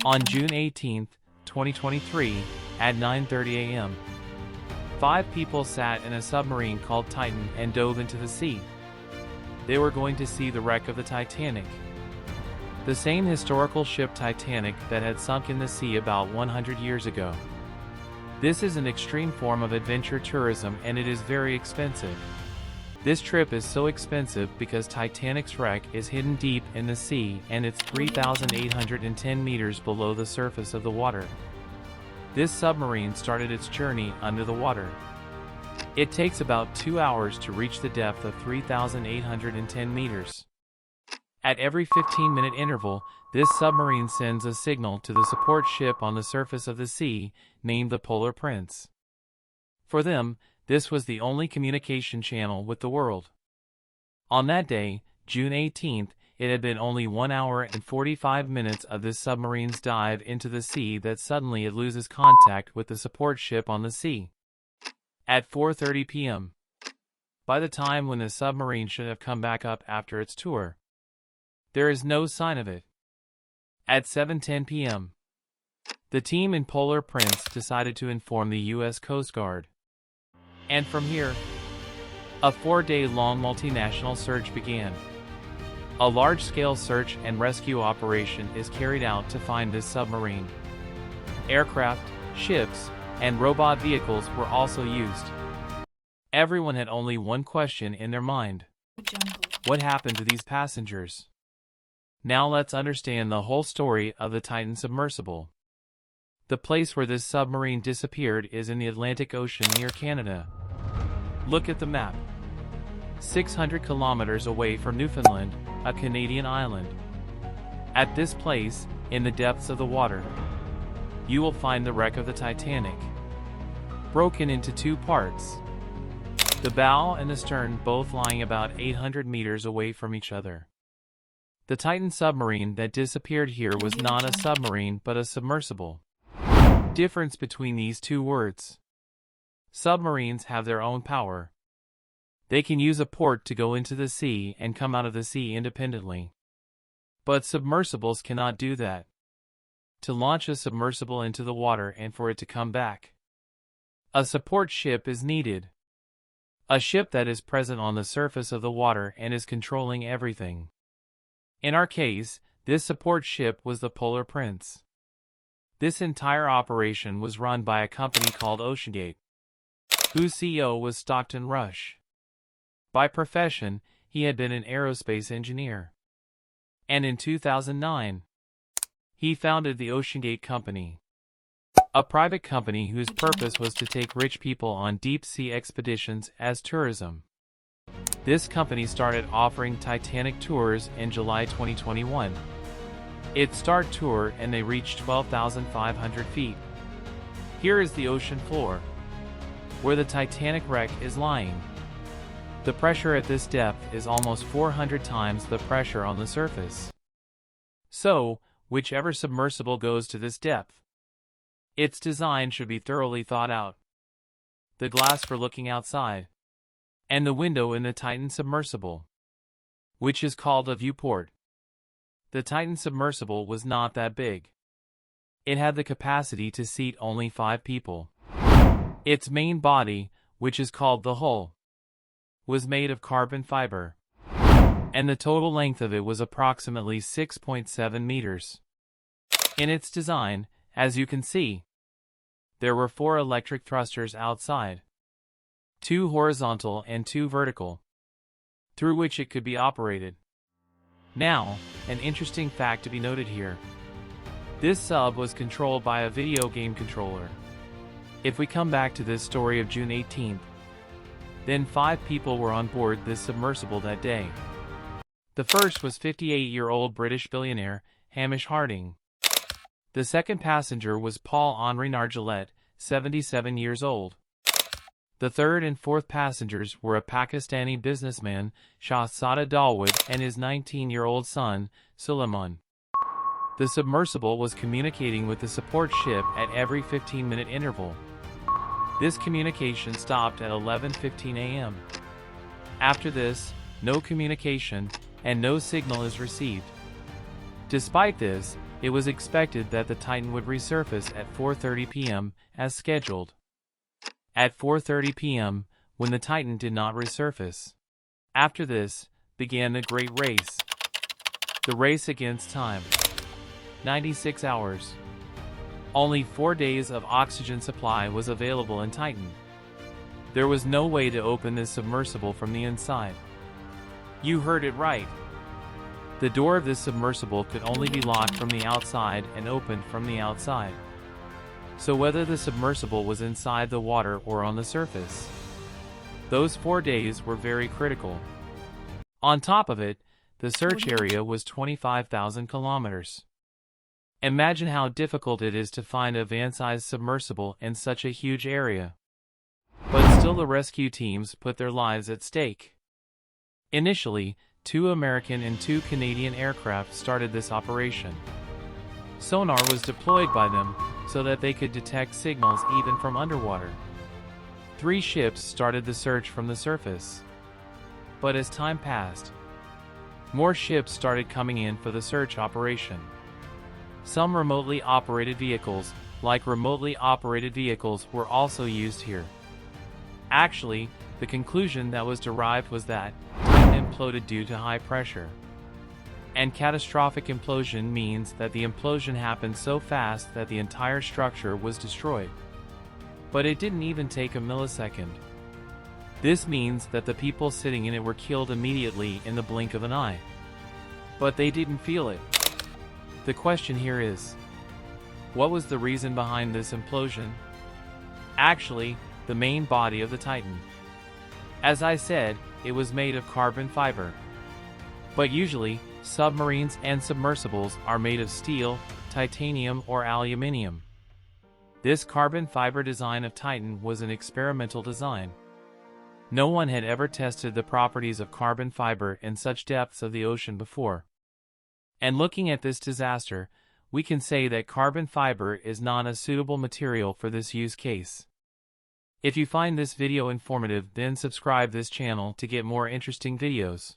On June 18, 2023, at 9:30 a.m., 5 people sat in a submarine called Titan and dove into the sea. They were going to see the wreck of the Titanic. The same historical ship Titanic that had sunk in the sea about 100 years ago. This is an extreme form of adventure tourism and it is very expensive. This trip is so expensive because Titanic's wreck is hidden deep in the sea and it's 3,810 meters below the surface of the water. This submarine started its journey under the water. It takes about 2 hours to reach the depth of 3,810 meters. At every 15-minute interval, this submarine sends a signal to the support ship on the surface of the sea, named the Polar Prince. For them, this was the only communication channel with the world. On that day, June 18th, it had been only 1 hour and 45 minutes of this submarine's dive into the sea that suddenly it loses contact with the support ship on the sea. At 4:30 p.m. By the time when the submarine should have come back up after its tour, there is no sign of it. At 7:10 p.m., the team in Polar Prince decided to inform the U.S. Coast Guard. And from here, a 4-day-long multinational search began. A large-scale search and rescue operation is carried out to find this submarine. Aircraft, ships, and robot vehicles were also used. Everyone had only one question in their mind. What happened to these passengers? Now let's understand the whole story of the Titan submersible. The place where this submarine disappeared is in the Atlantic Ocean near Canada. Look at the map. 600 kilometers away from Newfoundland, a Canadian island. At this place, in the depths of the water, you will find the wreck of the Titanic, broken into 2 parts. The bow and the stern both lying about 800 meters away from each other. The Titan submarine that disappeared here was not a submarine but a submersible. Difference between these 2 words. Submarines have their own power. They can use a port to go into the sea and come out of the sea independently. But submersibles cannot do that. To launch a submersible into the water and for it to come back, a support ship is needed. A ship that is present on the surface of the water and is controlling everything. In our case, this support ship was the Polar Prince. This entire operation was run by a company called OceanGate, whose CEO was Stockton Rush. By profession, he had been an aerospace engineer. And in 2009, he founded the OceanGate Company, a private company whose purpose was to take rich people on deep-sea expeditions as tourism. This company started offering Titanic tours in July 2021. It started tour and they reached 12,500 feet. Here is the ocean floor, where the Titanic wreck is lying. The pressure at this depth is almost 400 times the pressure on the surface. So, whichever submersible goes to this depth, its design should be thoroughly thought out. The glass for looking outside, and the window in the Titan submersible, which is called a viewport. The Titan submersible was not that big. It had the capacity to seat only 5 people. Its main body, which is called the hull, was made of carbon fiber, and the total length of it was approximately 6.7 meters. In its design, as you can see, there were 4 electric thrusters outside, 2 horizontal and 2 vertical, through which it could be operated. Now, an interesting fact to be noted here. This sub was controlled by a video game controller. If we come back to this story of June 18th, then 5 people were on board this submersible that day. The first was 58-year-old British billionaire Hamish Harding. The second passenger was Paul-Henri Nargeolet, 77 years old. The third and fourth passengers were a Pakistani businessman, Shahzada Dawood, and his 19-year-old son, Suleiman. The submersible was communicating with the support ship at every 15-minute interval. This communication stopped at 11:15 a.m. After this, no communication and no signal is received. Despite this, It was expected that the Titan would resurface at 4:30 p.m. as scheduled. At 4:30 p.m., when the Titan did not resurface. After this, began the great race. The race against time. 96 hours. Only 4 days of oxygen supply was available in Titan. There was no way to open this submersible from the inside. You heard it right. The door of this submersible could only be locked from the outside and opened from the outside. So whether the submersible was inside the water or on the surface, those 4 days were very critical. On top of it, the search area was 25,000 kilometers. Imagine how difficult it is to find a van-sized submersible in such a huge area. But still the rescue teams put their lives at stake. Initially, 2 American and 2 Canadian aircraft started this operation. Sonar was deployed by them so that they could detect signals even from underwater. 3 ships started the search from the surface. But as time passed, more ships started coming in for the search operation. Some remotely operated vehicles, were also used here. Actually, the conclusion that was derived was that Titan imploded due to high pressure. And catastrophic implosion means that the implosion happened so fast that the entire structure was destroyed. But it didn't even take a millisecond. This means that the people sitting in it were killed immediately in the blink of an eye. But they didn't feel it. The question here is, what was the reason behind this implosion? Actually, the main body of the Titan. As I said, it was made of carbon fiber. But usually, submarines and submersibles are made of steel, titanium, or aluminium. This carbon fiber design of Titan was an experimental design. No one had ever tested the properties of carbon fiber in such depths of the ocean before. And looking at this disaster, we can say that carbon fiber is not a suitable material for this use case. If you find this video informative, then subscribe this channel to get more interesting videos.